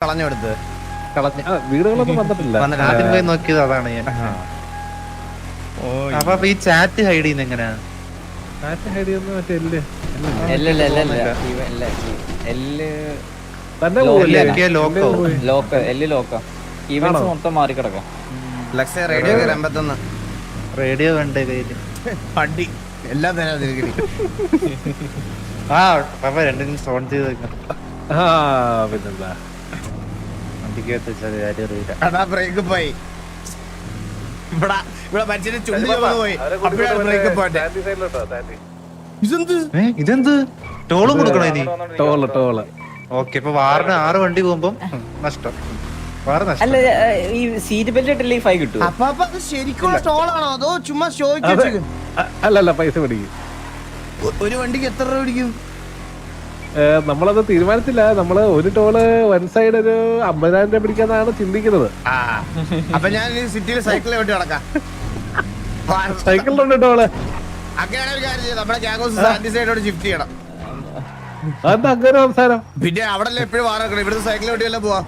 കളഞ്ഞെടുത്ത് വീടുകളൊന്നും വന്നിട്ടില്ല. ആദ്യം പോയി നോക്കിയത് അതാണ് ഞാൻ. അപ്പൊ ഈ ചാറ്റ് ഹൈഡ് ചെയ്യുന്ന എങ്ങനെയാ? ചാറ്റ് ഹൈഡ് ചെയ്യുന്ന മറ്റേ എല്ല് തന്നെ ഈവൻസ് മൊത്തം മാറിക്കിടക്കാം. റേഡിയോ കണ്ടേ കയ്യില് പണ്ടി എല്ലാം തന്നെ ആ പപ്പ രണ്ടിനും ഫോൺ ചെയ്ത് വെക്കാം. പിന്നെന്താ വണ്ടിക്കകത്ത് വെച്ചാൽ കാര്യം അറിയില്ല. അതാ ബ്രേക്ക് പോയി. ഇവിടെ മനുഷ്യന്റെ ചുണ്ടി പോയി. അപ്പോഴാണ് ബ്രേക്ക് പോട്ടെ. ഇതെന്ത് ടോളും കൊടുക്കണോ ഇനി? ടോള് ഓക്കെ, ഇപ്പൊ വാറിന് 6 വണ്ടി പോകുമ്പോ നഷ്ടം. വാറ് നഷ്ടം. അല്ല, ഈ സീറ്റ് ബെൽറ്റ് ഇട്ടില്ലെങ്കിൽ ഫൈൻ കിട്ടും. അപ്പൊ അത് ശരിക്കുള്ള ടോളാണോ അതോ ചുമ്മാ ഷോയ്ക്ക് വെച്ചേക്കും? അല്ലല്ല, പൈസ പിടിക്കും. ഒരു വണ്ടിക്ക് എത്ര രൂപ പിടിക്കും? നമ്മളത് തീരുമാനിച്ചില്ല. നമ്മള് ഒരു ടോള് വൺ സൈഡ് ഒരു 50,000 രൂപ പിടിക്കാന്നാണ് ചിന്തിക്കുന്നത്. അപ്പൊ ഞാൻ സിറ്റിയിൽ സൈക്കിളിൽ വേണ്ടി നടക്കാം. സൈക്കിളിലുണ്ട് ടോള്. അങ്ങനെയാണ് ഒരു കാര്യം ചെയ്ത് നമ്മുടെ ഗ്യാങ് സാൻഡി സൈഡോട് ഷിഫ്റ്റ് ചെയ്യണം. അതെന്താ അങ്ങനെ അവസാനം? പിന്നെ അവിടെ എപ്പോഴും വാറക്കണം. ഇവിടുത്തെ സൈക്കിൾ വേണ്ടി വല്ല പോവാ.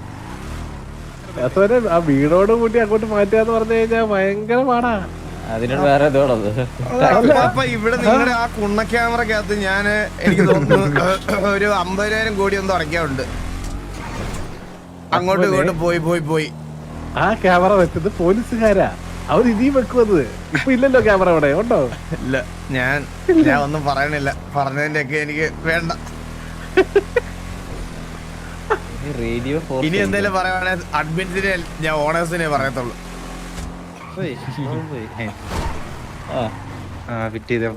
ആ വീടോട് കൂട്ടി അങ്ങോട്ട് മാറ്റാന്ന് പറഞ്ഞു കഴിഞ്ഞാൽ ഭയങ്കര പാടാ. അതിനോട് വേറെ ഇതോടത്. അപ്പൊ ഇവിടെ നിങ്ങളുടെ ആ കുണ്ണ ക്യാമറക്കകത്ത് ഞാന് എനിക്ക് തോന്നുന്നു ഒരു 50,000 കോടി ഒന്നും അടയ്ക്കാറുണ്ട്. അങ്ങോട്ടും ഇങ്ങോട്ടും പോയി ആ ക്യാമറ വെച്ചത് പോലീസുകാരാ. അവർ ഇനിയും വെക്കുന്നത്. ഇപ്പൊ ഇല്ലല്ലോ ക്യാമറ അവിടെ ഉണ്ടോ? ഇല്ല, ഞാൻ ഒന്നും പറയണില്ല. പറഞ്ഞതിന്റെ ഒക്കെ എനിക്ക് വേണ്ട. റേഡിയോ ഇനി എന്തെങ്കിലും പറയുവാണെങ്കിൽ അഡ്മിൻസിനെ ഞാൻ ഓണേഴ്സിനെ പറയത്തുള്ളൂ.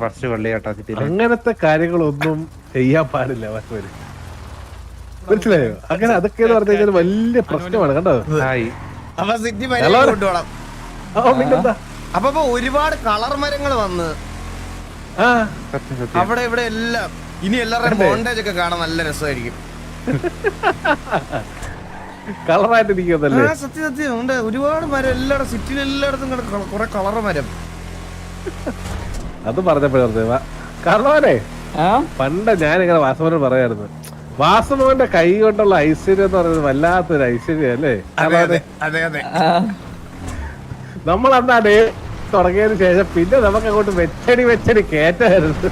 ഫസ്റ്റ് പള്ളിയാട്ടോ. അങ്ങനത്തെ കാര്യങ്ങളൊന്നും ചെയ്യാൻ പാടില്ല. മനസ്സിലായോ? അങ്ങനെ അതൊക്കെ എന്ന് പറഞ്ഞു കഴിഞ്ഞാൽ വലിയ പ്രശ്നമാണ്. കണ്ടോ? അപ്പൊ സിറ്റി മര്യാദ കൊണ്ടുപോകണം. പിന്നെന്താ? അപ്പൊ ഒരുപാട് കളർ മരങ്ങൾ വന്ന് അവിടെ ഇവിടെ എല്ലാം. ഇനി എല്ലാവരുടെയും ബോണ്ടേജ് ഒക്കെ കാണാൻ നല്ല രസമായിരിക്കും. കളറായിട്ട് ഇരിക്കുന്നല്ലേ? സത്യം ഉണ്ട്. ഒരുപാട് മരം എല്ലായിടും സിറ്റിയിൽ എല്ലായിടത്തും കുറെ കളർ മരം. അത് പറഞ്ഞപ്പോഴേ കാരണവനെ പണ്ട് ഞാനിങ്ങനെ വാസവനോട് പറയായിരുന്നു, വാസവന്റെ കൈ കൊണ്ടുള്ള ഐശ്വര്യം എന്ന് പറയുന്നത് വല്ലാത്തൊരു ഐശ്വര്യം അല്ലേ? അതെ. നമ്മൾ അന്ന് ഡേ തുടങ്ങിയതിന് ശേഷം പിന്നെ നമുക്ക് അങ്ങോട്ട് വെച്ചടി കേറ്റായിരുന്നു.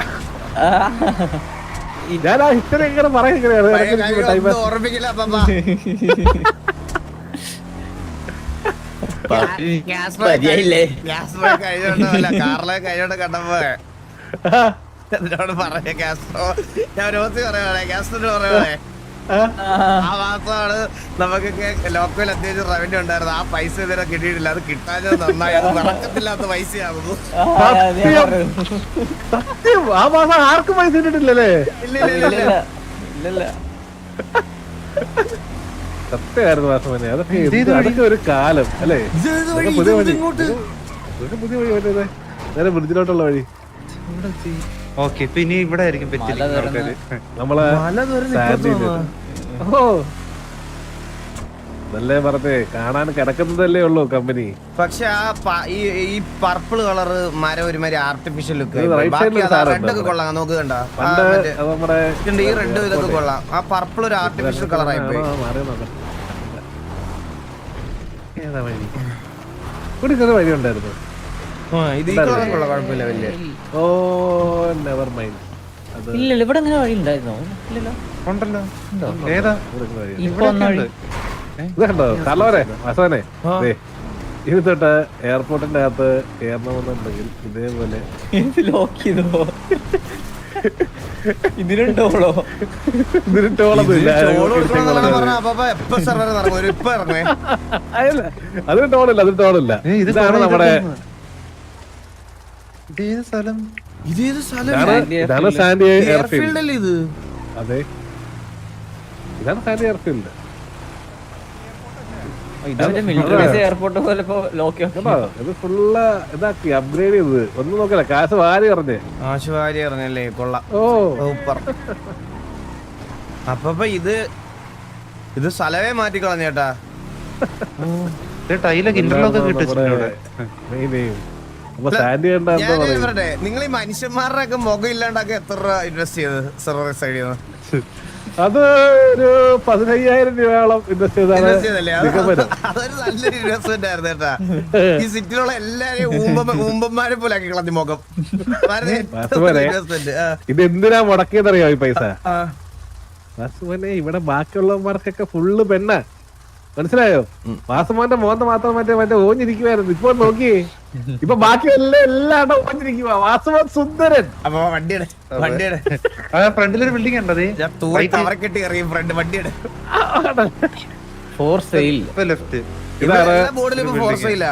ഞാൻ ആ ഹിസ്റ്ററി ഇങ്ങനെ പറയുകയാണ്. ഓർമ്മിക്കില്ല. കാറിലെ കഴിഞ്ഞോണ്ട് കണ്ടപ്പോ എന്നോട് പറയാ ഗ്യാസ്ട്രോ, ഞാൻ രോസി പറയുവാണേ ഗ്യാസ്ട്രോട് പറയുവാണേ ആ മാസമാണ് നമുക്കൊക്കെ ലോക്കൽ അത്യാവശ്യം റവന്യൂ ഉണ്ടായിരുന്നു. ആ പൈസ ഇതുവരെ കിട്ടിയിട്ടില്ല. അത് കിട്ടാഞ്ഞത് നന്നായി. അത് നടക്കത്തില്ലാത്ത പൈസയാകുന്നു. സത്യം, ആ മാസം ആർക്കും പൈസ കിട്ടിട്ടില്ലല്ലേ? ഇല്ല. സത്യമായിരുന്നു വാസവനെ. അതൊക്കെ ഒരു കാലം അല്ലേ? പുതിയ വഴി പറ്റുന്നത് നേരെ ബ്രിഡ്ജിലോട്ടുള്ള വഴി. ഓക്കെ, ഇപ്പൊ ഇനി ഇവിടെ ആയിരിക്കും പറ്റിയിരിക്കുന്ന ആൾക്കാര്. നമ്മളെ നല്ല പറഞ്ഞേ, കാണാൻ കിടക്കുന്നതല്ലേ ഉള്ളൂ കമ്പനി. പക്ഷെ ഈ പർപ്പിൾ കളറ് മരം ഒരുമാതിരി ആർട്ടിഫിഷ്യൽ ലുക്ക്. റെഡ് ഒക്കെ കൊള്ളാം. നോക്ക് കണ്ട ഈ റെഡ് ഇതൊക്കെ കൊള്ളാം. ആ പർപ്പിൾ ഒരു ആർട്ടിഫിഷ്യൽ കളറായി പോയി. വഴി ഉണ്ടായിരുന്നു. കുഴപ്പമില്ല വലിയ. ഓ നെവർ മൈൻഡ്. ഇല്ല, ഇവിടെ അങ്ങനെ വഴി ഉണ്ടായിരുന്നോ? ഇല്ലല്ലോ. ഉണ്ടല്ലോ. ഏതാ ഇത് കണ്ടോ തള്ളവരെ വാസവനെ? ഇത് തൊട്ട് എയർപോർട്ടിന്റെ അകത്ത് കയറണമെന്നുണ്ടെങ്കിൽ ഇതേപോലെ ലോക്ക് ചെയ്തോ? ഇതിനുണ്ടോളോ? അതിന് ടോളില്ല. അതിന് ടോളില്ല. ഇതാണ് നമ്മുടെ ഇതാണ് സാൻഡി എയർഫീൽഡ് അല്ലേ ഇത്? അതെ, ഇതാണ് സാൻഡി എയർഫീൽഡ്. എയർപോർട്ട് പോലെ ഇത് ഫുള്ള് ഇതാക്കി അപ്ഗ്രേഡ് ചെയ്തത്. ഒന്നും നോക്കല, കാശ് വാരി പറഞ്ഞേ. കാശ് വാരി പറഞ്ഞല്ലേ? കൊള്ളാം. ഓ സൂപ്പർ. അപ്പൊ ഇത് സ്ഥലമേ മാറ്റിക്കളഞ്ഞേട്ടാ. ടൈലൊക്കെ ഇന്റർലോക്ക് കിട്ടും. നിങ്ങൾ ഈ മനുഷ്യന്മാരുടെ ഒക്കെ മുഖം ഇല്ലാണ്ടൊക്കെ എത്ര രൂപ ഇൻവെസ്റ്റ് ചെയ്ത് സെർവർ സൈഡിൽ നിന്ന്? അത് ഒരു 15,000 രൂപയോളം ഇൻവെസ്റ്റ് Invest ചെയ്തല്ലേ? ചെയ്താണ് നിഗമനം. അതൊരു നല്ലൊരു ഇൻവെസ്റ്റ്മെന്റ് ആയിരുന്നു കേട്ടാ. ഈ സിറ്റിയിലുള്ള എല്ലാരെയും ഊമ്പന്മാരെ പോലെ ആക്കി കളഞ്ഞു മുഖം. വാസുമോനെ, ഇൻവെസ്റ്റ്മെന്റ്. ഇത് എന്തിനാ മുടക്കിയെന്നറിയോ ഈ പൈസ? വാസുമോനെ, ഇവിടെ ബാക്കിയുള്ളവന്മാർക്കൊക്കെ ഫുള്ള് പെണ്ണ, മനസ്സിലായോ? വാസുമോന്റെ മോന്ത മാത്രം മറ്റേ ഓഞ്ഞിരിക്കുവായിരുന്നു. ഇപ്പൊ നോക്കിയേ, ഇപ്പൊ ബാക്കി എല്ലാം ഓഞ്ഞിരിക്കുക. വാസുമോൻ സുന്ദരൻ. അപ്പൊ വണ്ടിയുടെ ഫ്രണ്ടിലൊരു ബിൽഡിംഗ് ഉണ്ടത് കവറക്കെട്ടി എറിയും ഫ്രണ്ട് വണ്ടിയുടെ ഫോർ സെയിൽ. ലെഫ്റ്റ്. ഇതാണ് ബോർഡിൽ ഇപ്പൊ ഫോർസ് ഇല്ല.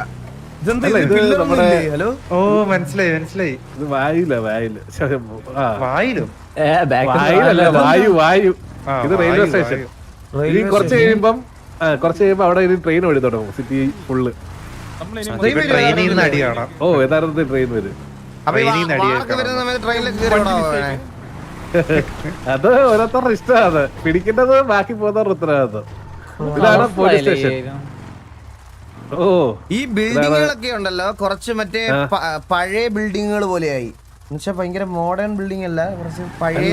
അല്ല, ഇത് നമ്മുടെ ഹലോ ഓ മനസ്സിലായി മനസ്സിലായി. ഇത് വായില വായിലും വായിലല്ല, വായു. ആ, ഇത് റെയിൽവേ വായു, സ്റ്റേഷൻ. വായു. ഇനി കുറച്ച് കഴിയുമ്പം അവിടെ ഇനി ട്രെയിൻ വഴി തുടങ്ങും സിറ്റി ഫുള്ള്. ട്രെയിനിൽ നിന്ന് അടി കാണാം. ഓ, യഥാർത്ഥത്തിൽ ട്രെയിൻ വരും. അപ്പൊ ഈ ട്രെയിനിൽ നിന്ന് അടി വാർക്ക് കേൾക്കണം. വരുന്ന സമയത്ത് ട്രെയിനിൽ കയറി അത് ഓരോരുത്തരുടെ ഇഷ്ടമാണ്. പിടിക്കേണ്ടത് ബാക്കി പോകുന്നവരുടെ ഉത്തരവാദിത്വം. ഇതാണ് പോലീസ് സ്റ്റേഷൻ. ഓ, ഈ ബിൽഡിങ്ങുകളൊക്കെ ഉണ്ടല്ലോ കുറച്ച് മറ്റേ പഴയ ബിൽഡിങ്ങുകൾ പോലെയായി. എന്നുവെച്ചാ ഭയങ്കര മോഡേൺ ബിൽഡിംഗ് അല്ല, കുറച്ച് പഴയ.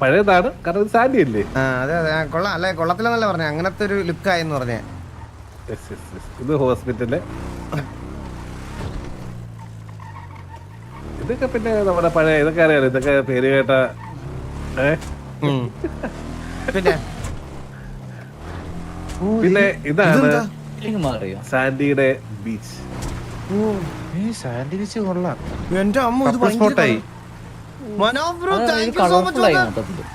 പഴയതാണ്, കാരണം ഇത് സാൻഡി അല്ലേ. അതെ അതെ, കൊള്ളാം അല്ലെ, കൊള്ളത്തിലെന്നല്ല പറഞ്ഞേ, അങ്ങനത്തെ ഒരു ലുക്കായെന്ന് പറഞ്ഞേ. ഇത് ഹോസ്പിറ്റല്. ഇതൊക്കെ പിന്നെ നമ്മുടെ പഴയ ഇതൊക്കെ അറിയാലോ, ഇതൊക്കെ പേര് കേട്ട. പിന്നെ ഇതാണ് മാറിയോ? സാൻഡിയുടെ ബീച്ച്. സാൻഡി ബീച്ച് കൊള്ളാം. എന്റെ അമ്മ ഇത് സ്പോട്ടായി. Manoj bro, thank you so much for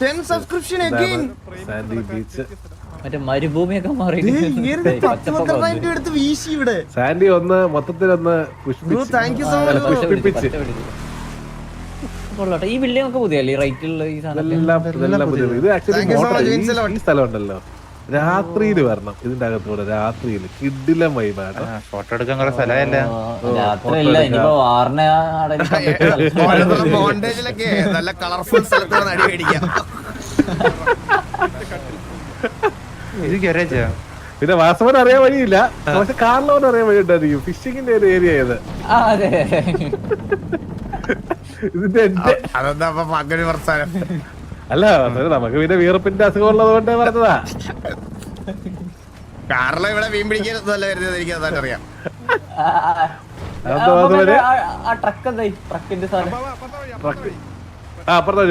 10 subscription again. Sandy beach. മറ്റേ മരുഭൂമിയൊക്കെ മാറി. എടുത്ത് വീശി ഇവിടെ. സാൻഡി ഒന്ന് മൊത്തത്തിലൊന്ന് താങ്ക് യു സോ മച്ച്. പുഷ്പിപ്പിച്ച് കൊള്ളട്ടെ. ഈ ബിൽഡിംഗ് ഒക്കെ പുതിയല്ലേ, റൈറ്റിലുള്ള ഈ സാധനം? ഇതെല്ലാം പുതിയ. ഇത് actually Thank you so much, Vincel. ഈ സ്ഥലം ഉണ്ടല്ലോ, രാത്രിയിൽ വരണം ഇതിന്റെ അകത്തൂടെ. രാത്രിയിൽ കിഡിലം വൈബാണ്. ഫോട്ടോ എടുക്കാൻ കുറെ സ്ഥലമല്ല. രാത്രിയല്ല, ഇനിയിപ്പോ വാറിനെ മോണ്ടേജിലൊക്കെ നല്ല കളർഫുൾ സ്ഥലത്ത് അടി മേടിക്കാം. ഇത് ഗരേജാ. പിന്നെ വാസവൻ അറിയാൻ വഴിയില്ല, പക്ഷെ കാർലോൻ അറിയാൻ വഴി ഉണ്ടായിരിക്കും. ഫിഷിങ്ങിന്റെ ഒരു ഏരിയ ഇത്. ഇതിന്റെ അതെന്താ അപ്പൊ മകന് വർത്താനം? അല്ല, നമുക്ക് പിന്നെ വീർപ്പിന്റെ അസുഖം ഉള്ളത് കൊണ്ട് പറഞ്ഞതാ. കാറിലെ ഇവിടെ മീൻ പിടിക്കാനൊന്നുമല്ല വരുന്നത്, എനിക്ക് അതായിട്ട് അറിയാം. ട്രക്കിന്റെ സാധനം. അപ്പുറത്തെ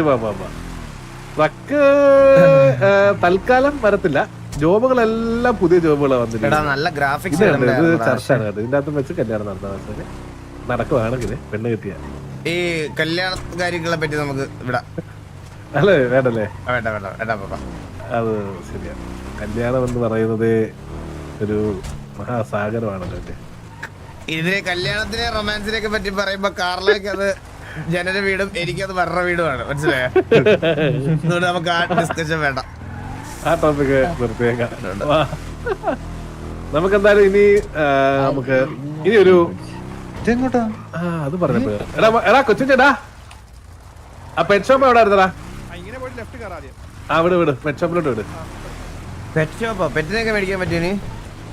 ട്രക്ക് തൽക്കാലം വരത്തില്ല. ജോബുകളെല്ലാം പുതിയ ജോബുകളാണ് വന്നിട്ടുണ്ട്. നല്ല ഗ്രാഫിക്സ് ഇത് ചർച്ചയാണ് കേട്ടോ. ഇതിന്റെ അകത്ത് വെച്ച് കല്യാണം നടന്ന നടക്കുവാണെങ്കിൽ പെണ്ണ് കിട്ടിയ ഈ കല്യാണ കാര്യങ്ങളെ പറ്റി നമുക്ക് ഇവിടെ അല്ലേ വേണ്ടല്ലേ? വേണ്ട വേണ്ട വേണ്ട പാപ്പ. അത് ശരിയാണ്. കല്യാണം എന്ന് പറയുന്നത് ഒരു മഹാസാഗരമാണല്ലോ. ഇതിനെ കല്യാണത്തിനെ റൊമാൻസിനെയൊക്കെ പറ്റി പറയുമ്പോ കാറിലേക്ക് അത് ജനന വീടും എനിക്കത് വേറെ വീടുമാണ്, മനസ്സിലായോ? അതുകൊണ്ട് നമുക്ക് ആ ഡിസ്കഷൻ വേണ്ട. ആ ടോപ്പിക്ക് നിർത്തിയേക്കാം. നമുക്ക് എന്തായാലും ഇനി നമുക്ക് ഇനി ഒരു ഇതെങ്ങോട്ടാ? അത് പറഞ്ഞപ്പോ എടാ കൊച്ചുചേട്ടാ, ആ പെറ്റ് ഷോപ്പ് എവിടെ ആയിരുന്നടാ? ആ വിട് പെറ്റ് ഷോപ്പിലോട്ട് വിട്. പെറ്റ് ഷോപ്പോ? പെറ്റിനൊക്കെ മേടിക്കാൻ പറ്റിയ?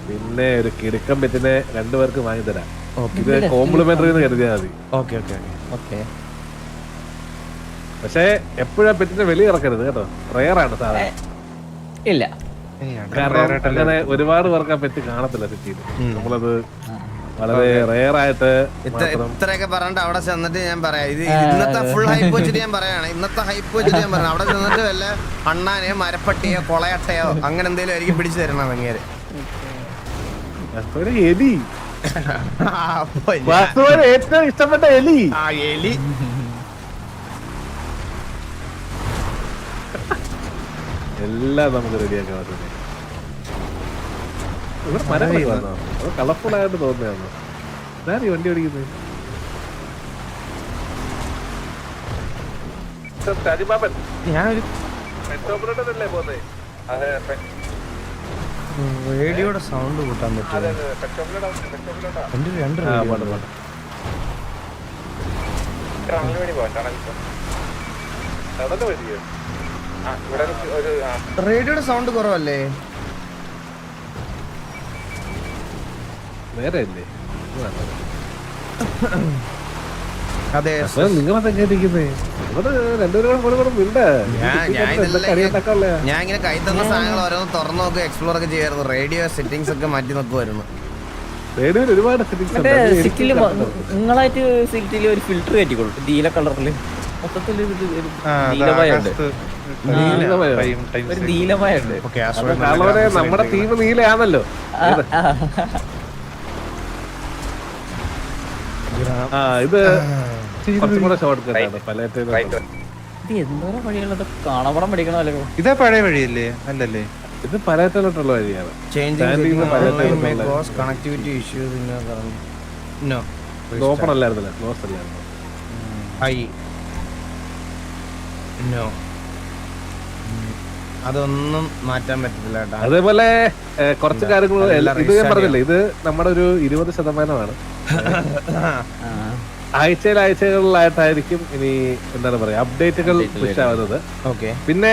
പിന്നെ ഒരു കിടുക്കം പെറ്റിനെ 2 പേർക്ക് വാങ്ങി തരാം. ഇത് കോംപ്ലിമെന്ററി എന്ന് കരുതിയാൽ മതി. Okay okay okay. പക്ഷെ എപ്പോഴാ പെറ്റിനെ വെളിയിൽ ഇറക്കരുത് കേട്ടോ. റെയറാണ് സാധനം. ഇല്ല, കാരണം അങ്ങനെ ഒരുപാട് പേർക്ക് ആ പെറ്റ് കാണത്തില്ല സിറ്റിയിൽ. നമ്മളത് വളരെ റെയറായിട്ട് ഇത്രയൊക്കെ പറഞ്ഞിട്ട് അവിടെ ചെന്നിട്ട് ഞാൻ പറയാം, ഇത് ഇന്നത്തെ ഫുൾ ഹൈപ്പ് വെച്ചിട്ട് ഞാൻ പറയാണ്. ഇന്നത്തെ ഹൈപ്പ് വെച്ചിട്ട് ഞാൻ പറയാം, അവിടെ ചെന്നിട്ട് വല്ല അണ്ണാനെയോ മരപ്പട്ടിയോ കൊളയട്ടയോ അങ്ങനെ എന്തെങ്കിലും ആയിരിക്കും പിടിച്ചു തരണം അങ്ങേര്. എലി ഏറ്റവും ഇഷ്ടപ്പെട്ട എലി. ആ എലി എല്ലാം നമുക്ക് റെഡിയാക്കാൻ പറ്റും. ഇവിടെ മരം വന്നോ? അത് കളർഫുൾ ആയിട്ട് തോന്നുന്നതാണോ? ഞാൻ ഈ വണ്ടി ഓടിക്കുന്നത് ഞാനൊരു റേഡിയോയുടെ സൗണ്ട് കൂട്ടാൻ പറ്റും. റേഡിയോയുടെ സൗണ്ട് കുറവല്ലേ? നേരെ അല്ലേ? അതെ അപ്പൊ നിങ്ങളതൊക്കെ ഇരിക്കുന്നേ ഇവിടെ രണ്ടുപേരും കൂടെ മിണ്ട ഞാൻ ഇങ്ങനെ കൈ തന്ന സാധനങ്ങൾ ഓരോന്ന് തുറന്നു നോക്കുക എക്സ്പ്ലോർ ഒക്കെ ചെയ്യായിരുന്നു. റേഡിയോ സെറ്റിംഗ്സ് ഒക്കെ മാറ്റി നോക്കുമായിരുന്നു. റേഡിയോയിൽ ഒരുപാട് മറ്റേ സിറ്റില് നിങ്ങളായിട്ട് സിറ്റില് ഒരു ഫിൽറ്റർ കയറ്റിക്കോളൂ നീല കളറില് മൊത്തത്തിൽ ഒരു നീലമയുണ്ട് ഒരു നീലമയുണ്ട്. നമ്മുടെ ടീം നീലയാണല്ലോ. ഇത് കുറച്ചും കൂടെ ഷോർട്ട് കട്ടാണ് പലേറ്റ്. ഇത് എന്തോരം വഴിയുള്ളത് കാണാപടം പഠിക്കണമല്ലോ. ഇതാ പഴയ വഴിയല്ലേ? അല്ലല്ലേ, ഇത് പലേറ്റിലോട്ടുള്ള വഴിയാണ്. കണക്ടിവിറ്റി ഇഷ്യൂസ് ഓപ്പൺ അല്ലായിരുന്നല്ലേ, ക്ലോസ് അല്ലായിരുന്നു. അതൊന്നും മാറ്റാൻ പറ്റത്തില്ല കേട്ടോ. അതേപോലെ കുറച്ച് കാര്യങ്ങൾ ഇത് ഞാൻ പറഞ്ഞില്ലേ, ഇത് നമ്മുടെ ഒരു 20%. ആഴ്ചകളിലായിട്ടായിരിക്കും ഇനി എന്താണ് പറയാ അപ്ഡേറ്റുകൾ പുഷ് ആവുന്നത്. പിന്നെ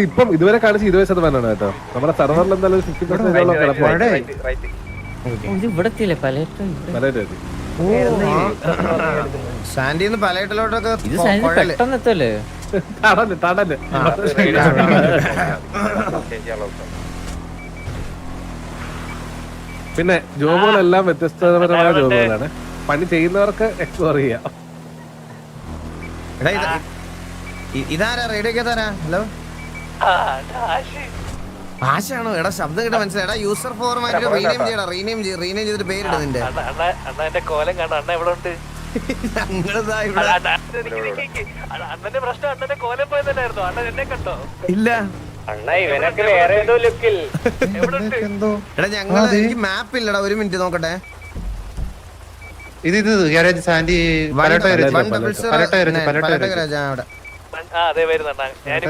ഇപ്പം ഇതുവരെ കാണിച്ച് 20% കേട്ടോ. നമ്മുടെ സർവറിൽ എന്തായാലും 50% സാൻഡിന്ന് പലയിട്ടിലോട്ടൊക്കെ പെട്ടെന്ന് എത്തല്ലേ. തടല് പിന്നെ ജോബുകളെല്ലാം വ്യത്യസ്തപരമായ ജോബുകളാണ്. പണി ചെയ്യുന്നവർക്ക് എക്സ്പ്ലോർ ചെയ്യാം. ഇതാരാ റേഡിയോ താരാ? ഹലോ ആശാണോ? എടാ ശബ്ദം കിട്ടാൻ മനസ്സിലായി. എടാ യൂസർ ഫോർമാറ്റ് റീനെയിം ചെയ്യടാ. റീനെയിം ചെയ്തിട്ട് പേരിട നിന്റെ. കോലം കാണാൻ അണ്ണ എവിടെ ഉണ്ട്? അണ്ണന്റെ പ്രശ്നം അണ്ണന്റെ കോലം പോയി തന്നെയായിരുന്നു. അണ്ണൻ എന്നെ കണ്ടോ? ഇല്ല അണ്ണ ഇവനൊക്കെ വേറെ ഏതോ ലുക്കിൽ എടാ ഞങ്ങള് എനിക്ക് മാപ്പ് ഇല്ലടാ. ഒരു മിനിറ്റ് നോക്കട്ടെ. ഇത് ഗാരേജ് സാൻഡി പലട്ട അതെ വരുന്ന അണ്ണ. ഞാനും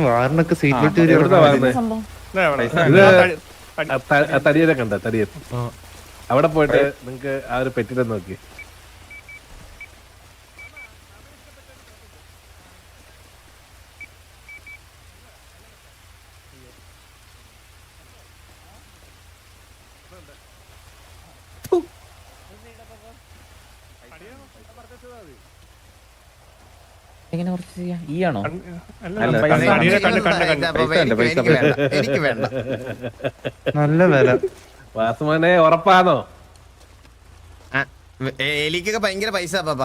വാറിനൊക്കെ സീറ്റ് ബെൽറ്റ് തടിയനെ കണ്ട തടിയൻ അവിടെ പോയിട്ട് നിങ്ങക്ക് ആ ഒരു പെറ്റിനെ നോക്കി. എങ്ങനെ കുറച്ച് ചെയ്യാം? ഈ ആണോ? എനിക്ക് വേണ്ട. നല്ല വില. വാസുമോനെ ഉറപ്പാണോ? എലിക്കൊക്കെ ഭയങ്കര പൈസ പാപ്പ.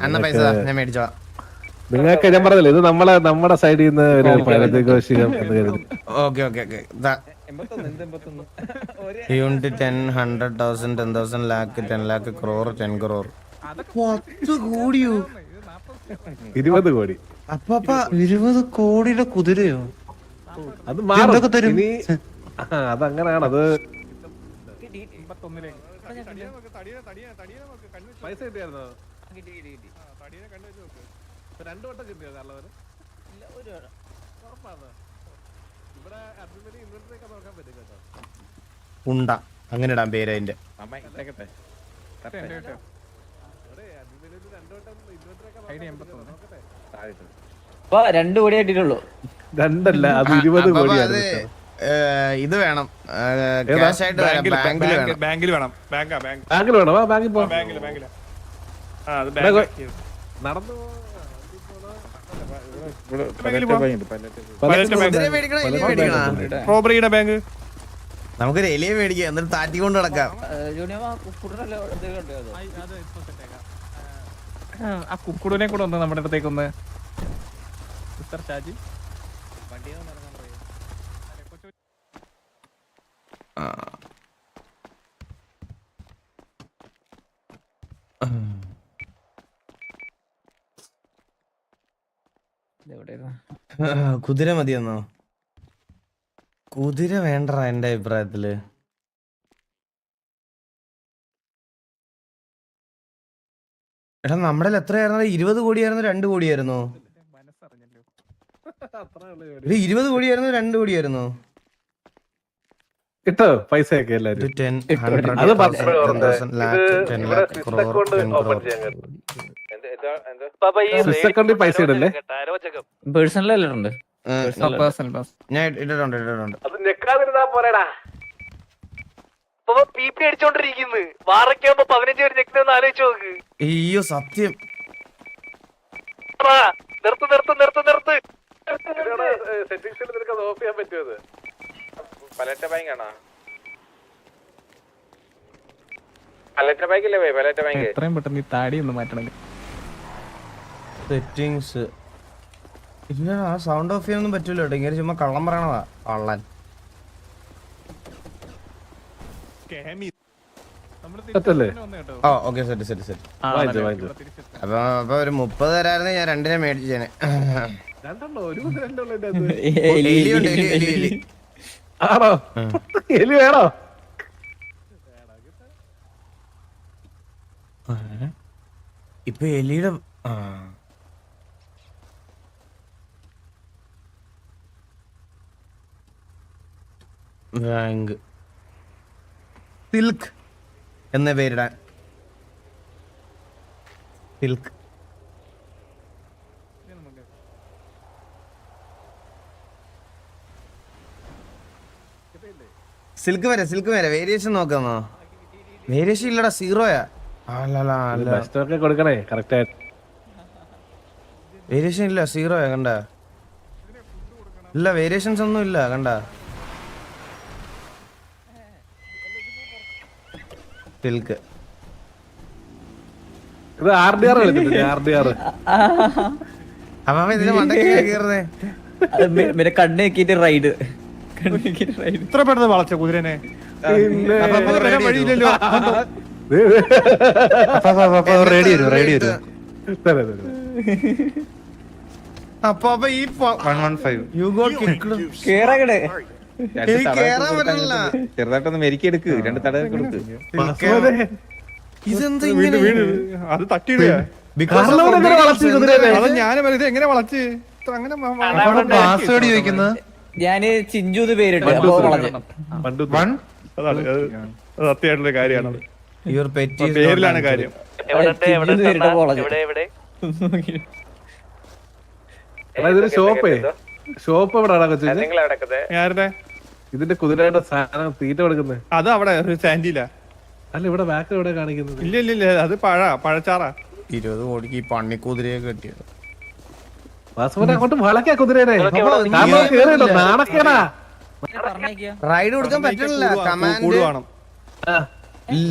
എന്താണ് പൈസ ഞാൻ മേടിച്ചോ. നിങ്ങൾക്ക് ഞാൻ പറഞ്ഞില്ലേ, ഇത് നമ്മുടെ സൈഡിൽ നിന്ന് ഒരു പാരദീകോഷികം എന്ന് കരുതി. Unit 10, 100,000, 10,000, lakh, 10 lakh, crore, 10 crore. 10 കോടിയോ? 20 കോടി. 20 കോടിയുടെ കുതിരയോ? അത് മാറും. അതങ്ങനെയാണ്. അത് പൈസ കിട്ടിയായിരുന്നോ? 2 വട്ടം കിട്ടിയോ കാർലവന്? ഇവിടെ ഇൻവെർട്ടറൊക്കെ നോക്കാൻ പറ്റും കേട്ടോ. ഉണ്ട അങ്ങനെ ഇടാൻ പേര് അതിന്റെ. അപ്പൊ 2 കോടി ആയിട്ടിട്ടുള്ളൂ. 2 അല്ല, അത് 20 കോടിയാണ്. ഇത് വേണം, ക്യാഷ് ആയിട്ട് ബാങ്കിൽ വേണം. ബാങ്കിൽ വേണോ? ബാങ്കിൽ പോ. നടന്നു ബാങ്ക് നമുക്കൊരു എലിയെ മേടിക്കാം, എന്നിട്ട് താറ്റിക്കൊണ്ട് നടക്കാം. ആ കുക്കുടനെ കൂടെ ഒന്ന് നമ്മുടെ അടുത്തേക്ക് ഒന്ന് കുതിര മതിയെന്നോ? കുതിര വേണ്ട എന്റെ അഭിപ്രായത്തില്. എടാ നമ്മുടെ എത്രയായിരുന്നു? 20 കോടിയായിരുന്നു, 2 കോടിയായിരുന്നോ? 20 കോടിയായിരുന്നു, 2 കോടിയായിരുന്നോ? കിട്ടോ പൈസ ഒക്കെ എല്ലാരും ഇത് 10, 100, അത് 1000, lakh, 10 lakh, crore, 10 crore. Swiss അക്കൗണ്ടിൽ പൈസ ഇടല്ലേ പേഴ്സണൽ അല്ലുണ്ട് ഞാൻ ഇട്ടിട്ടുണ്ട്. അത് നെക്കാതിരുന്നാ പോരടാ. PP അടിച്ചോണ്ടിരിക്കുന്നു. വാറൊക്കെയാകുമ്പോ 15 പേര് ഞെക്കുന്ന ആലോചിച്ച് നോക്ക്. അയ്യോ സത്യം. നിർത്ത്. സെറ്റിംഗ്സിൽ നിനക്ക് അത് ഓഫ് ചെയ്യാൻ പറ്റുമത് പലറ്റ ബാങ്ക് ആണോ പലറ്റ ബാങ്കല്ലേ പലറ്റ ബാങ്ക് എത്രയും പെട്ടെന്ന് ഈ താടി ഒന്ന് മാറ്റണം. സെറ്റിങ്സ് ഇല്ല, ആ സൗണ്ട് ഓഫ് ചെയ്യാനൊന്നും പറ്റൂല കേട്ടോ. ഇങ്ങനെ ചുമ്മാ കള്ളം പറയണതാ കള്ളൻ. പറ്റല്ലേ ഓ ഓക്കെ സെറ്റ്. അപ്പൊ ഒരു 30 തരായിരുന്നു, ഞാൻ 2 മേടിച്ചേനെ. രണ്ടെണ്ണോ ഒരു രണ്ടെണ്ണോ ഇതിന്റെ അകത്ത്? എലിയുണ്ട്, എലി. ആണോ എലി വേണോ ഇപ്പൊ എലിയുടെ ബാങ്ക് സിൽക്ക് എന്ന പേരിടാൻ. സിൽക്ക് സിൽക്ക് വരെ വേരിയേഷൻ നോക്കാന്നോ? വേരിയേഷൻ ഇല്ലടാ, 0യാ. ബെസ്റ്റൊക്കെ കൊടുക്കണേ കറക്റ്റ് ആയിട്ട്. വേരിയേഷൻ ഇല്ല, 0യാ. കണ്ട ഇല്ല, വേരിയേഷൻസ് ഒന്നും ഇല്ല. കണ്ട സിൽക്ക് ഇത് RDR കളിച്ചിട്ടില്ലേ? RDR അപ്പൊ ഇതിന് മണ്ടയ്ക്ക് കയറുന്നേ. പിന്നെ കണ്ണേക്കിട്ട് റൈഡ് ഇത്ര പെട്ടെന്ന് വളച്ച കുതിരനെ വഴിയില്ലല്ലോ. റെഡി വരും അപ്പൊ ഈ 115 യു ഗോട്ട് കിക്ക്ഡ്. കേറങ്ങട് എനിക്ക് കേറാൻ പറ്റില്ല. ചെറുതായിട്ടൊന്ന് മെരുക്കിയെടുക്ക്, 2 തട കൊടുക്ക്. ഇതെന്താ ഇങ്ങനെ? അത് തട്ടിയിടുക. Because of അത് ഞാൻ ഇത് എങ്ങനെ വളച്ച് അങ്ങനെ പാസ്വേഡ് ചോദിക്കുന്നത്. ഞാന് ചിഞ്ചൂന്ന് പേരിട്ട് അപ്പൊ വളഞ്ഞു. സത്യമായിട്ടുള്ള കാര്യമാണ്. your pet is പേരിലാണ് കാര്യം. ചിഞ്ചൂന്ന് പേരിട്ട് വളഞ്ഞു. ഇതൊരു ഷോപ്പ് എവിടെയാണ് കൊച്ചു? ആരുടെ ഇതിന്റെ കുതിരയുടെ സാധനം തീറ്റ കൊടുക്കുന്നത് അത് അവിടെ സാൻഡിയില. അല്ല ഇവിടെ ബാക്ക് എവിടെ കാണിക്കുന്നത്? ഇല്ല അത് പഴച്ചാറാ. 20 കോടിക്ക് ഈ പന്നിക്കുതിരയെ കെട്ടിയത്. വാസുവിനെ അങ്ങോട്ട് വളക്കാ കുതിരേനെ. കേറിട്ടോ നാണക്കേടാ. റൈഡ് കൊടുക്കാൻ പറ്റില്ല. കൂട് കമാൻഡ് വേണം.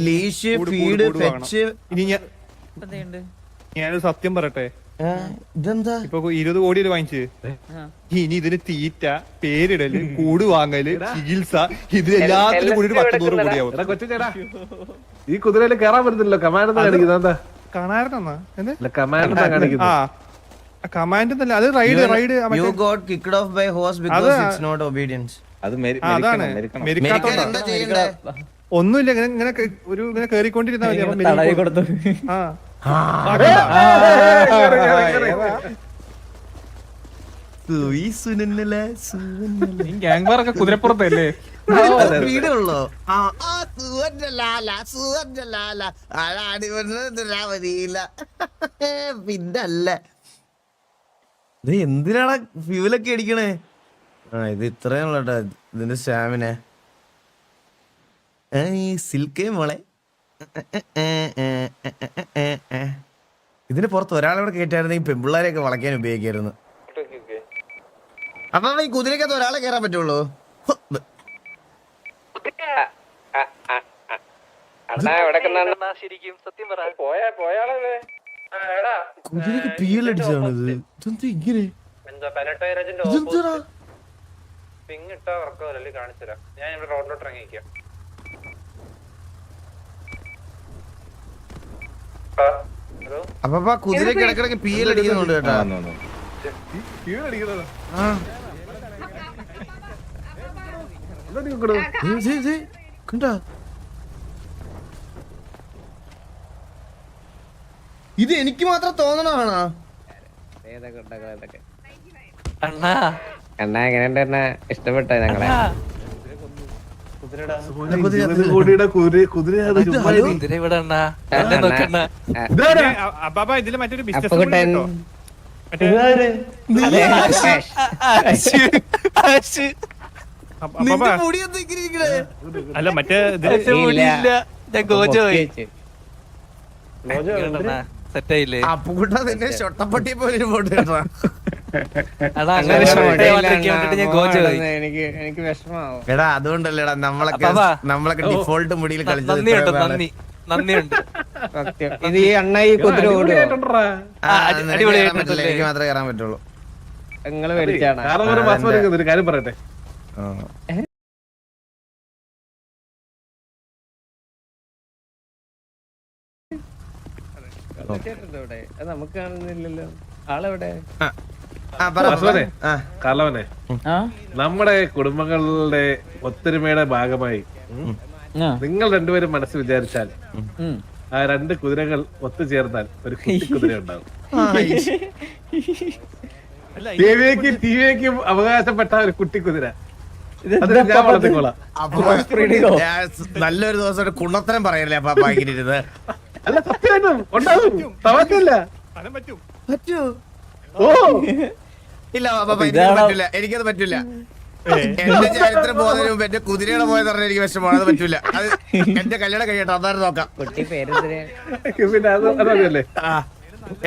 Leash feed fetch. ഇനി ഞാനൊരു സത്യം പറയട്ടെ. ഇതെന്താ? ഇപ്പൊ 20 കോടി വാങ്ങിച്ച് ഇനി ഇതിന് തീറ്റ, പേരിടല്, കൂട് വാങ്ങല്, ചികിത്സ, ഇതിലെല്ലാത്തിനും കൂടി 100 കോടിയാവും. എടാ കൊച്ചു ചേട്ടാ, ഈ കുതിരയില് കേറാൻ പറ്റുന്നില്ലോ. കമാൻഡ് കാണിക്കുന്നത് എന്താ? കാണാറുണ്ടെന്നാ കമാൻഡ് കാണിക്കുന്നത്. ആ കമാൻഡ് അത് ride You got kicked off by horse because it's not obedience. അത് അതാണ് മെരുക്കണം. മെരിക്കാത്തോണ്ടാ. എന്താ ചെയ്യണ്ടേ? ഒന്നുമില്ല, ഇങ്ങനെ ഇങ്ങനെ കേറിക്കൊണ്ടിരുന്നാ മതി. അപ്പൊ തടവി കൊടുത്തു. ആ ഗ്യാങ് ബാർ ഒക്കെ കുതിരപ്പുറത്തല്ലേ? വീടുള്ളോ? പിന്നല്ല ഇത് എന്തിനാണ് ഫ്യൂലൊക്കെ അടിക്കണേ? ആ ഇത് ഇത്രയുള്ള ഇതിന്റെ സ്റ്റാമിന. സിൽക്കേ മോളെ. ഇതിന് പുറത്ത് ഒരാളെവിടെ കേട്ടായിരുന്നെങ്കിൽ പെമ്പിള്ളാരെയൊക്കെ വളയ്ക്കാൻ ഉപയോഗിക്കായിരുന്നു. അപ്പൊ ഈ കുതിരക്കകത്ത് ഒരാളെ കയറാൻ പറ്റുള്ളൂ. ശരിക്കും സത്യം പറ. കുതിരക്ക് പീലടിച്ചാണിത്. ഇതെന്താ ഇങ്ങനെ? ഇതെന്താടാ? അപ്പൊ കുതിരക്ക് ഇടക്കിടക്ക് പീലടിക്കുന്നുണ്ട് കേട്ടാ. കണ്ടാ ഇത് എനിക്ക് മാത്രം തോന്നണാണോ? അണ്ണാ എങ്ങനെയുണ്ട്? ഇഷ്ടപ്പെട്ടോ ഞങ്ങളെ? കോടിയുടെ കുതിര അത് ചുമ്മാ ഇരി. ഇതാരാ? അപ്പാപ്പ ഇതില് മറ്റൊരു അപ്പുകുട്ടൻ. ഇതാര്? നിന്റെ മുടി എന്താ ഇങ്ങനെ ഇരിക്കണേ? അല്ല മറ്റേ അപ്പുകുട്ട നിന്നെ ഷൊട്ടപ്പട്ടിയെ പോലെ ഒരു ഫോട്ടോ കേട്ടോ. എനിക്ക് വിഷമാവും. എടാ അതുകൊണ്ടല്ലേടാ നമ്മളൊക്കെ ഡിഫോൾട്ട് മുടിയിൽ കളിച്ചത്. സത്യം. ഇത് ഈ അണ്ണ ഈ കുതിര ഓടുക കേട്ടോണ്ടാ. എനിക്ക് മാത്രമേ കയറാൻ പറ്റുള്ളൂ. നിങ്ങള് മേടിച്ചാണ്. കാരണം ഒരു മാസം വരെ ഒരു കാര്യം പറയട്ടെ. നമുക്ക് കാണുന്നില്ലല്ലോ ആളെവിടെ? വാസുവനെ, കാർലവനെ, നമ്മുടെ കുടുംബങ്ങളുടെ ഒത്തൊരുമയുടെ ഭാഗമായി നിങ്ങൾ രണ്ടുപേരും മനസ്സിൽ വിചാരിച്ചാൽ ആ രണ്ട് കുതിരകൾ ഒത്തുചേർന്നാൽ ഒരു കുതിര ഉണ്ടാവും. ടിവിക്കും അവകാശപ്പെട്ട ഒരു കുട്ടി കുതിര. അതിന് ഞാൻ വളർത്തിക്കോളാം. നല്ലൊരു ദിവസം കുണ്ണത്തരം പറയല്ലേ അപ്പൊ ഭയങ്കര. അല്ല സത്യമായിട്ടും ഉണ്ടാവും, തമാശയല്ല. പറ്റൂ? ഓ ഇല്ല എനിക്കത് പറ്റില്ല, എനിക്കത് പറ്റില്ല. എന്റെ ചരിത്രം പോകുന്നതിന് മുമ്പ് എന്റെ കുതിരയുടെ പോയെന്ന് പറഞ്ഞാൽ എനിക്ക് വിഷമമാണ്. അത് പറ്റൂല. അത് എന്റെ കല്യാണം കഴിയട്ടെ, അതാരും നോക്കാം. കുട്ടി പേര് പിന്നെ അതല്ലേ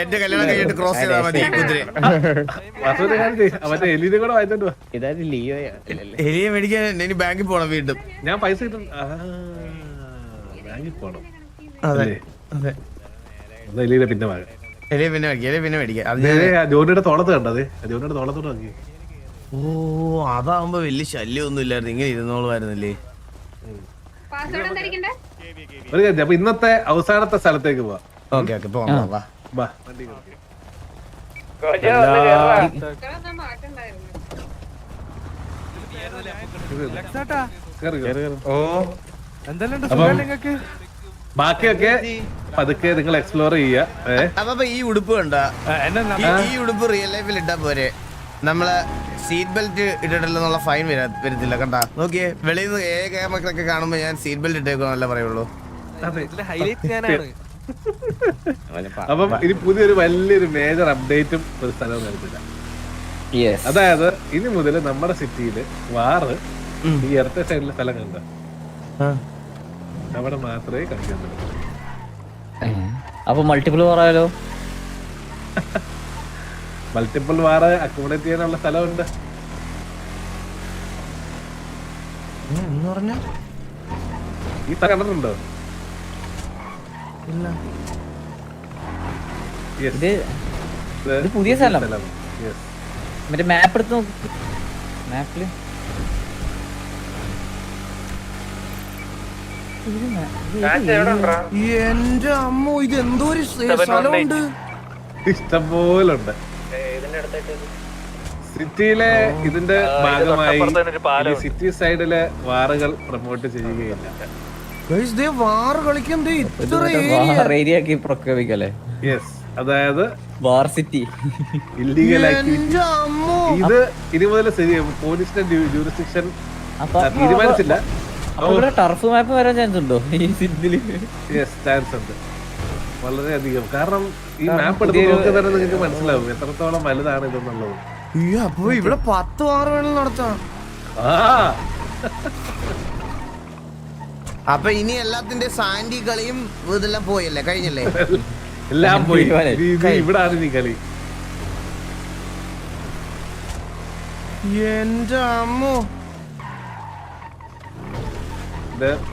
എന്റെ കല്യാണം കഴിയിട്ട് ക്രോസ് ചെയ്താൽ മതി കുതിര. മറ്റേ എലിനെ കൂടെ വായിച്ചോണ്ട് വാ. ഇതായത് ലിയോയാ? എലിയെ മേടിക്കാൻ ഇനി ബാങ്കിൽ പോണം വീണ്ടും. ഞാൻ പൈസ കിട്ടും. ബാങ്കിൽ പോണം. അതെ അതെ, എലിയുടെ പിന്നെ വാങ്ങാം. എലിയെ പിന്നെ മേടിക്കാം, എലിയെ പിന്നെ മേടിക്കാം. അത് ജോണിയുടെ തോളത്ത് കണ്ടത്, ജോണിയുടെ തോളത്തോട്ട് നോക്കി. ഓ അതാവുമ്പോ വലിയ ശല്യമൊന്നും ഇല്ലായിരുന്നു, ഇങ്ങനെ ഇരുന്നോളുമായിരുന്നില്ലേ? ഒരു കാര്യം, അപ്പൊ ഇന്നത്തെ അവസാനത്തെ സ്ഥലത്തേക്ക് പോവാം. ഓക്കെ ഓക്കെ പോവാം. വാ ബാ, വണ്ടി കയറി. കേറ്, കേറ്. അപ്പം ബാക്കിയൊക്കെ പതുക്കെ നിങ്ങൾ എക്സ്പ്ലോർ ചെയ്യാ. അപ്പൊ ഈ ഉടുപ്പ് കണ്ട, ഈ ഉടുപ്പ് റിയൽ ലൈഫിൽ ഇട്ടാ പോരെ? നമ്മള് സീറ്റ് ബെൽറ്റ് ഇട്ടിട്ടില്ലെന്നുള്ള ഫൈൻ വരത്തില്ല. കണ്ടാ നോക്കിയേ, വെളിയിൽ നിന്ന് ക്യാമറൊക്കെ കാണുമ്പോ ഞാൻ സീറ്റ് ബെൽറ്റ് ഇട്ടേക്കോന്നല്ല പറയുള്ളൂ. അപ്പം ഇനി പുതിയൊരു വലിയൊരു മേജർ അപ്ഡേറ്റും ഒരു സ്ഥലവും വരുന്നില്ല. അതായത് ഇനി മുതൽ നമ്മുടെ സിറ്റിയില് വാറ് ഈ ഇടത്തെ സൈഡിലെ സ്ഥലം കണ്ട അവിടെ മാത്രമേ കളിക്കാൻ പറ്റൂ. അപ്പൊ മൾട്ടിപ്പിൾ പറയാലോ? മൾട്ടിപ്പിൾ വാറ് അക്കോമഡേറ്റ് ചെയ്യാനുള്ള സ്ഥലമുണ്ട്. ഈ സ്ഥലം കണ്ടിട്ടുണ്ടോ? ഇത് പുതിയ സ്ഥലം. മറ്റേ മാപ്പ് എടുത്ത് നോക്ക്. മാപ്പില് എന്റെ അമ്മോ, ഇത് എന്തോ ഒരു സ്ഥലമുണ്ട്. ഇഷ്ടംപോലുണ്ട് സിറ്റിയിലെ. ഇതിന്റെ ഭാഗമായി സിറ്റി സൈഡിലെ വാറുകൾ പ്രൊമോട്ട് ചെയ്യുകയില്ല. വാറ് കളിക്കാൻ പ്രഖ്യാപിക്കല്ലേ? യെസ്, അതായത് വാർ സിറ്റി ഇല്ലീഗൽ ആക്ടിവിറ്റി. ഇത് ഇനി മുതൽ പോലീസിന്റെ ജൂറിസ്ഡിക്ഷൻ തീരുമാനിച്ചില്ല. ടർഫ് മാപ്പ് വരാൻ ചാൻസ് ഉണ്ടോ ഈ സിറ്റിയില്? യെസ്, ചാൻസ് ഉണ്ട് വളരെയധികം. കാരണം ഈ മാപ്പ് എടുത്ത് നോക്കി തന്നെ നിങ്ങൾക്ക് മനസ്സിലാവും എത്രത്തോളം വലുതാണ് ഇതെന്നുള്ളത്. അപ്പൊ ഇവിടെ 10 വാറ് വേണം നടത്താം. അപ്പൊ ഇനി എല്ലാത്തിന്റെ സാൻഡി കളിയും ഇതെല്ലാം പോയല്ലേ, കഴിഞ്ഞല്ലേ? എല്ലാം പോയി. ഇവിടാണ് നീ കളി. എന്റെ അമ്മോ,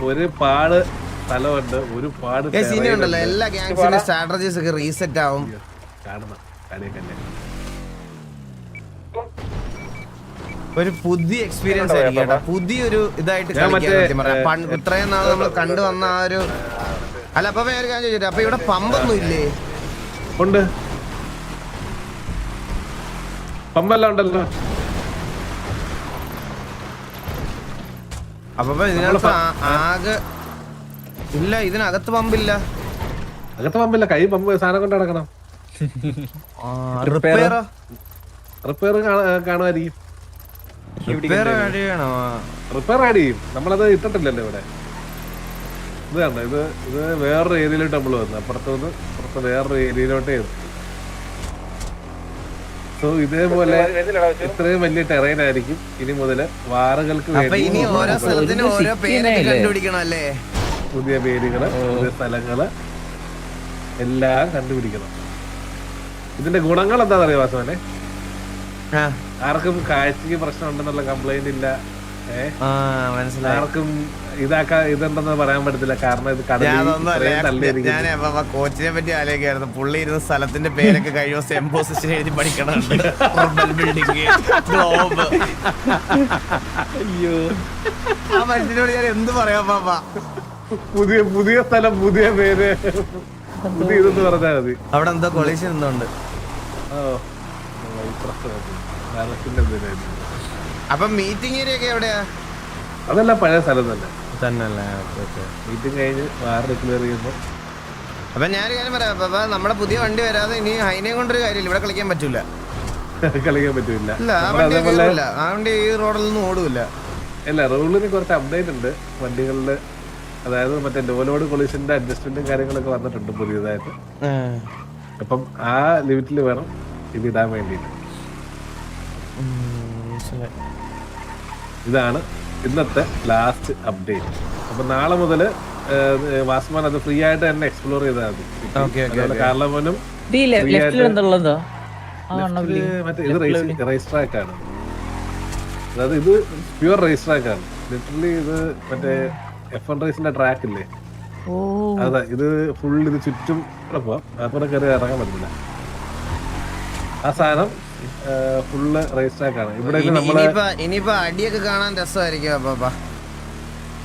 ഒരു പാട് സ്ഥലമുണ്ട്, ഒരു പാട് ഉണ്ടല്ലോ. എല്ലാ ഗാങ്സിന്റെ സ്ട്രാറ്റജീസ് ഒക്കെ റീസെറ്റ് ആവും. കാണണം കളിയൊക്കെ. ഒരു പുതിയ എക്സ്പീരിയൻസ് ആയിരിക്കും കേട്ടോ, പുതിയൊരു ഇതായിട്ട് ഇത്രയും നാൾ നമ്മൾ കണ്ടു വന്ന ആ ഒരു. അല്ല അപ്പൊ ഞാൻ ഒരു കാര്യം ചോദിച്ചിട്ട്, അപ്പൊ ഇവിടെ പമ്പൊന്നും ഇല്ലേ? ഉണ്ട്, പമ്പെല്ലാം ഉണ്ടല്ലോ. അപ്പൊ ഇതിനകത്ത് ആകെ ഇല്ല, ഇതിനകത്ത് പമ്പില്ല. അകത്ത് പമ്പില്ല, കൈ പമ്പ് സാധനം കൊണ്ട് നടക്കണം. റിപ്പയർ റിപ്പയർ കാണുമായിരിക്കും. റിപ്പയർ ആഡ് ചെയ്യും. നമ്മളത് ഇട്ടിട്ടില്ലല്ലോ ഇവിടെ. ഇത് കണ്ടോ, ഇത് വേറൊരു ഏരിയയിലോട്ട് നമ്മൾ വന്നു. അപ്പുറത്ത് വേറൊരു ഏരിയയിലോട്ടേ. സോ ഇതേപോലെ ഇത്രയും വലിയ ടെറൈൻ ആയിരിക്കും ഇനി മുതല് വാറുകൾക്ക് ഇനി ഓരോ സ്ഥലത്തിനും ഓരോ പേരൊക്കെ കണ്ടുപിടിക്കണം അല്ലേ? പുതിയ പേരുകള്, പുതിയ സ്ഥലങ്ങള് എല്ലാം കണ്ടുപിടിക്കണം. ഇതിന്റെ ഗുണങ്ങൾ എന്താണെന്നറിയോ വാസവനെ? ആർക്കും കാഴ്ചക്ക് പ്രശ്നം ഉണ്ടെന്നുള്ള കംപ്ലൈന്റ് ഇല്ല. ആർക്കും ഇതുണ്ടെന്ന് പറയാൻ പറ്റത്തില്ല. കാരണം ഇത് ഞാൻ കോച്ചിനെ പറ്റി ആലോചിക്കായിരുന്നു. പുള്ളി ഇരുന്ന സ്ഥലത്തിന്റെ പേരൊക്കെ കഴിയുമ്പോ സെം പൊസിഷൻ എഴുതി പഠിക്കണുണ്ട്. Building, globe. അയ്യോ, ആ മനുഷ്യനോട് ഞാൻ എന്ത് പറയാ പാപ്പ? പുതിയ സ്ഥലം, പുതിയ പേര്, പുതിയ ഇതെന്ന് പറഞ്ഞാൽ മതി. അവിടെ എന്തോ കൊളീഷൻ എന്തോ ഉണ്ട്. അപ്പൊ മീറ്റിംഗ് ഏരിയ ഒക്കെ എവിടെയാ? അതല്ല, പഴയ സ്ഥലം തന്നെ. മീറ്റിംഗ് കഴിഞ്ഞ് വാറ് ക്ലിയർ ചെയ്യുമ്പോ. അപ്പൊ ഞാനൊരു കാര്യം പറയാം പാപ്പ, നമ്മുടെ പുതിയ വണ്ടി വരാതെ ഇനി ഹൈനയും കൊണ്ടൊരു കാര്യമില്ല. ഇവിടെ കളിക്കാൻ പറ്റൂല. കളിക്കാൻ പറ്റൂല. ഇല്ല, ആ വണ്ടി ഈ റോഡിലൊന്നും ഓടൂല. അല്ല, റൂളിന് കുറച്ച് അപ്ഡേറ്റ് ഉണ്ട് വണ്ടികളില്. അതായത് മറ്റേ ലോഡ് കൊളീഷന്റെ അഡ്ജസ്റ്റ്മെന്റും കാര്യങ്ങളൊക്കെ വന്നിട്ടുണ്ട് പുതിയതായിട്ട്. അപ്പം ആ ലിമിറ്റിൽ വേണം ഇത് ഇടാൻ വേണ്ടിയിട്ട്. ഇതാണ് ഇന്നത്തെ ലാസ്റ്റ് അപ്ഡേറ്റ്. അപ്പൊ നാളെ മുതല് വാസ്മാൻ അത് ഫ്രീ ആയിട്ട് തന്നെ എക്സ്പ്ലോർ ചെയ്താൽ മതി. കാർലമോനും മറ്റേ ഇത് റേസ് ട്രാക്ക് ആണ്. അതായത് ഇത് പ്യുവർ റേസ് ട്രാക്ക് ആണ്. ലിറ്ററലി ഇത് മറ്റേ F1 റേസിന്റെ ട്രാക്ക് ഇല്ലേ, അതെ. ഇത് ഫുൾ ഇത് ചുറ്റും പോവാം. അതുപോലെ കയറി ഇറങ്ങാൻ പറ്റില്ല. ആ സാധനം ഫുള്ള് റേസ് ട്രാക്ക് ആണ്. ഇവിടെ ഇനിയിപ്പോ അടിയൊക്കെ കാണാൻ രസമായിരിക്കും അപ്പൊ.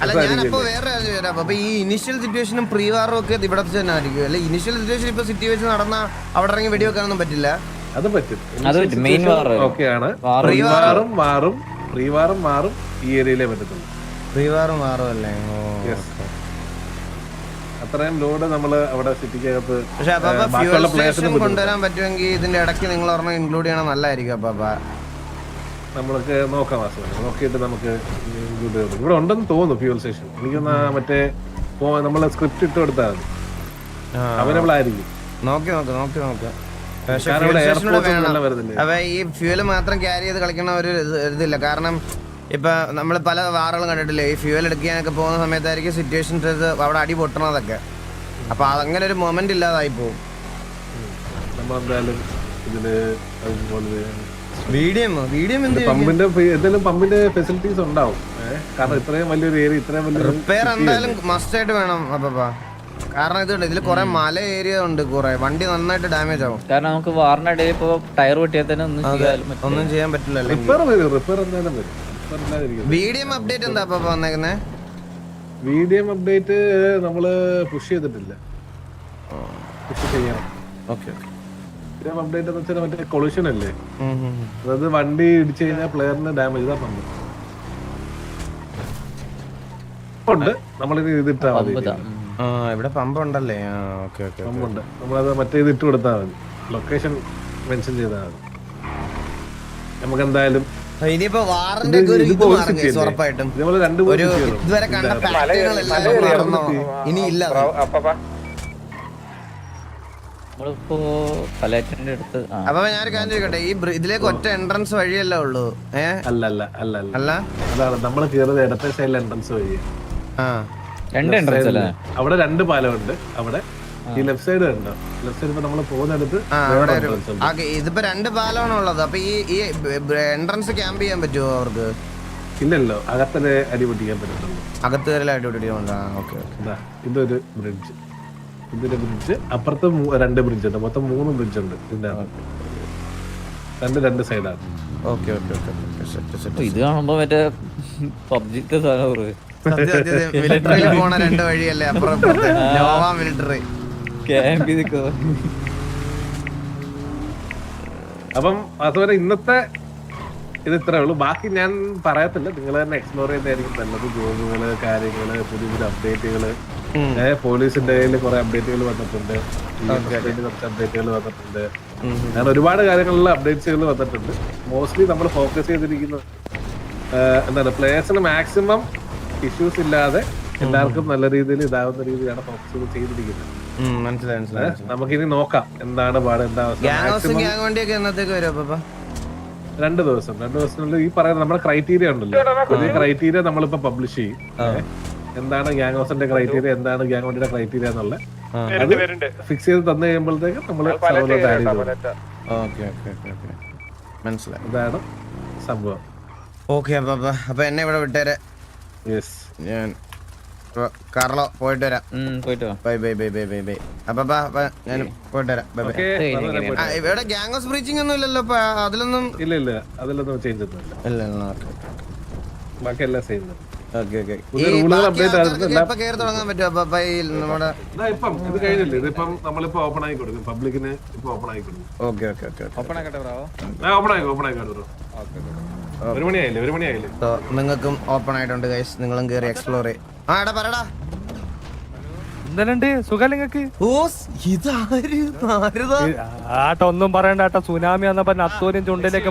അല്ല, ഞാനപ്പോ വേറെ വരാം. അപ്പൊ ഈ ഇനിഷ്യൽ സിറ്റുവേഷനും പ്രീ വാറും ഒക്കെ ഇവിടെ തന്നെ ആയിരിക്കും അല്ലെ? ഇനിഷ്യൽ സിറ്റുവേഷൻ ഇപ്പൊ സിറ്റി വെച്ച് നടന്ന അവിടെ ഇറങ്ങി വെടിവെക്കാനൊന്നും പറ്റില്ല. അത് പറ്റും. ഓക്കെയാണ്. പ്രീ വാറും മാറും ഈ ഏരിയയിലേ പറ്റത്തുള്ളൂ. പ്രീ വാറും മാറും അല്ലേ? അത്രയും ലോഡ് നമ്മള് അവിടെ സിറ്റിക്കകത്ത്. പക്ഷെ കൊണ്ടുവരാൻ പറ്റുമെങ്കിൽ ഇതിന്റെ ഇടയ്ക്ക് നിങ്ങൾ ഒരെണ്ണം ഇൻക്ലൂഡ് ചെയ്യണം, നല്ലതായിരിക്കും. അപ്പൊ നമ്മൾക്ക് നോക്കാം, നോക്കിയിട്ട് നമുക്ക് ഇൻക്ലൂഡ് ചെയ്തു. ഇവിടെ ഉണ്ടെന്ന് തോന്നുന്നു ഫ്യൂൽ സ്റ്റേഷൻ. എനിക്കൊന്ന് മറ്റേ നമ്മള് സ്ക്രിപ്റ്റ് ഇട്ട് കൊടുത്താൽ മതി, അവൈലബിൾ ആയിരിക്കും. നോക്കി അപ്പൊ ഈ ഫ്യൂല് മാത്രം ക്യാരി ചെയ്ത് കളിക്കണ ഒരു ഇതില്ല. കാരണം ഇപ്പൊ നമ്മൾ പല വാറുകളും കണ്ടിട്ടില്ലേ, ഈ ഫ്യൂൽ എടുക്കാനൊക്കെ പോകുന്ന സമയത്തായിരിക്കും സിറ്റുവേഷൻസ് അവിടെ അടി പൊട്ടണതൊക്കെ. അപ്പൊ അങ്ങനെ ഒരു മൊമെന്റ് ഇല്ലാതായി പോകും. പമ്പിന്റെ ഫെസിലിറ്റീസ് ഉണ്ടാവും. കാരണം ഇത്രയും വലിയൊരു ഏരിയ, ഇത്രയും വലിയ റിപ്പയർ എന്തായാലും മസ്റ്റ് ആയിട്ട് വേണം അപ്പ. കാരണം ഇതുണ്ട്, ഇതിൽ കുറെ മല ഏരിയ ഉണ്ട്, കുറെ വണ്ടി നന്നായിട്ട് ഡാമേജ് ആവും. കാരണം നമുക്ക് വാറിനിടയിൽ ഇപ്പൊ ടയർ പൊട്ടിയാൽ തന്നെ ഒന്നും ചെയ്യാൻ പറ്റില്ല. റിപ്പയർ എന്തായാലും വരും. VDM അപ്ഡേറ്റ് എന്താ അപ്പൊ വന്നേക്കുന്നേ? VDM അപ്ഡേറ്റ് നമ്മള് പുഷ് ചെയ്തിട്ടില്ല. പുഷ് ചെയ്യണം. അപ്ഡേറ്റ് എന്ന് വെച്ചാൽ മറ്റേ കൊളൂഷൻ അല്ലേ, അതായത് വണ്ടി ഇടിച്ചു കഴിഞ്ഞാൽ പ്ലെയറിന് ഡാമേജ് ഇതാ പമ്പ് ഉണ്ട്. നമ്മളിത് ഇതിട്ടാ മതി. ഇവിടെ പമ്പ് ഉണ്ടല്ലേ? പമ്പുണ്ട്. നമ്മളത് മറ്റേ ഇത് ഇട്ട് കൊടുത്താൽ മതി. ലൊക്കേഷൻ മെൻഷൻ ചെയ്താൽ മതി. നമുക്ക് എന്തായാലും ഇനിയിപ്പോ വാറിന്റെ ഉറപ്പായിട്ടും ഇതുവരെ കണ്ട പാറ്റേണുകളെല്ലാം ഇനി ഇല്ല. അപ്പൊ ഞാനൊരു കാര്യം ചോദിക്കട്ടെ, ഈ ഇതിലേക്ക് ഒറ്റ എൻട്രൻസ് വഴിയല്ലേ ഉള്ളൂ? അല്ല അതാണ് നമ്മൾ കേറുന്നത് ഇടത്തെ സൈഡിൽ എൻട്രൻസ് വഴി. അവിടെ 2 പാലമുണ്ട്. അവിടെ ഈ ലെഫ്റ്റ് സൈഡ് ഉണ്ടോ? ലെഫ്റ്റ് സൈഡ് നമ്മൾ പോകുന്നിടത്ത് ഇതിപ്പോ 2 പാലമാണ് ഉള്ളത്. അപ്പൊ ഈ എൻട്രൻസ് ക്യാമ്പ് ചെയ്യാൻ പറ്റുമോ അവർക്ക്? ഇല്ലല്ലോ, അകത്തല്ലേ അടി പൊട്ടിക്കാൻ പറ്റുള്ളൂ. അകത്ത് കയറി അടി പൊട്ടിക്കാൻ. ഇതൊരു ബ്രിഡ്ജ്, അപ്പുറത്ത് 2 ബ്രിഡ്ജ് ഉണ്ട്. മൊത്തം 3 ബ്രിഡ്ജ് ഉണ്ട് ഇതിന്റെ അകത്ത്. 2 സൈഡാണ്. ഇത് കാണുമ്പോ മറ്റേ പബ്ജിത്തെ മിലിറ്ററിയിൽ പോണ 2 വഴിയല്ലേ അപ്പുറം മിലിറ്ററി. അപ്പം അതുപോലെ ഇന്നത്തെ ഇത് ഇത്രേ ഉള്ളൂ. ബാക്കി ഞാൻ പറയത്തില്ല, നിങ്ങൾ തന്നെ എക്സ്പ്ലോർ ചെയ്തായിരിക്കും നല്ലത്. ജോബുകള്, കാര്യങ്ങള്, പുതിയ പുതിയ അപ്ഡേറ്റുകള്. പോലീസിന്റെ കയ്യിൽ കുറെ അപ്ഡേറ്റുകൾ വന്നിട്ടുണ്ട്, കുറച്ച് അപ്ഡേറ്റുകൾ വന്നിട്ടുണ്ട്. അങ്ങനെ ഒരുപാട് കാര്യങ്ങളിലുള്ള അപ്ഡേറ്റ്സുകൾ വന്നിട്ടുണ്ട്. മോസ്റ്റ്ലി നമ്മൾ ഫോക്കസ് ചെയ്തിരിക്കുന്നത് എന്താണ് പ്ലേയേഴ്സിന് മാക്സിമം ഇഷ്യൂസ് ഇല്ലാതെ എല്ലാവർക്കും നല്ല രീതിയിൽ ഇതാവുന്ന രീതിയിലാണ് ഫോക്കസ് ചെയ്തിരിക്കുന്നത്. മനസ്സിലായി. നമുക്കിനി നോക്കാം എന്താണ് പാട്, എന്താ ഗ്യാങ് വണ്ടിയൊക്കെ എന്നത്തേക്ക് വരും അപ്പൊ? 2 ദിവസത്തിനുള്ളിൽ ഈ പറയുന്ന നമ്മുടെ ക്രൈറ്റീരിയ ഉണ്ടല്ലോ, പുതിയ ക്രൈറ്റീരിയ നമ്മളിപ്പോ പബ്ലിഷ് ചെയ്യും. എന്താണ് ഗ്യാങ് ഹൗസിന്റെ ക്രൈറ്റീരിയ, എന്താണ് ഗ്യാങ് വണ്ടിയുടെ ക്രൈറ്റീരിയ എന്നുള്ള അത് ഫിക്സ് ചെയ്ത് തന്നു കഴിയുമ്പോഴത്തേക്ക് നമ്മള് മനസ്സിലായി. ഇതാണ് സംഭവം. ഓക്കെ അപ്പൊ എന്നെ ഇവിടെ വിട്ടേരെ. യെസ്, ഞാൻ കാർലോ പോയിട്ട് വരാം. പോയിട്ട് വാ. ബൈ അപ്പൊ ഞാൻ പോയിട്ട് വരാം. ബൈ. ഇവിടെ ഗ്യാങ് ഹൗസ് ബ്രീച്ചിങ് ഒന്നും ഇല്ലല്ലോ അതിലൊന്നും? ഇല്ല അതിലൊന്നും ചേഞ്ച് ഒന്നുമില്ല, ഇല്ല. ബാക്കി എല്ലാം സെയിം. എപ്പോ കയറി തുടങ്ങാൻ പറ്റും അപ്പൊ നമ്മുടെ? ഇപ്പം ഇത് കഴിഞ്ഞില്ലേ, ഇതിപ്പം നമ്മളിപ്പോ ഓപ്പൺ ആയി കൊടുക്കും, പബ്ലിക്കിന് ഇപ്പൊ ഓപ്പൺ ആയി കൊടുക്കും. ഓക്കെ ഓപ്പൺ ആക്കട്ടെ ബ്രാവോ? ഓപ്പൺ ആയിക്കോട്ടെ. 1 മണിയായില്ലേ? നിങ്ങൾക്കും ഓപ്പൺ ആയിട്ടുണ്ട് ഗൈസ്, നിങ്ങളും കയറി എക്സ്പ്ലോർ ചെയ്യും. എടാ പറടാ. എന്തുണ്ട് സുഖം നിങ്ങക്ക്? ഇതാര്? ആട്ടൊന്നും പറയണ്ട ഏട്ടാ, സുനാമി വന്നപ്പോ നത്തോരും ചുണ്ടിലേക്ക്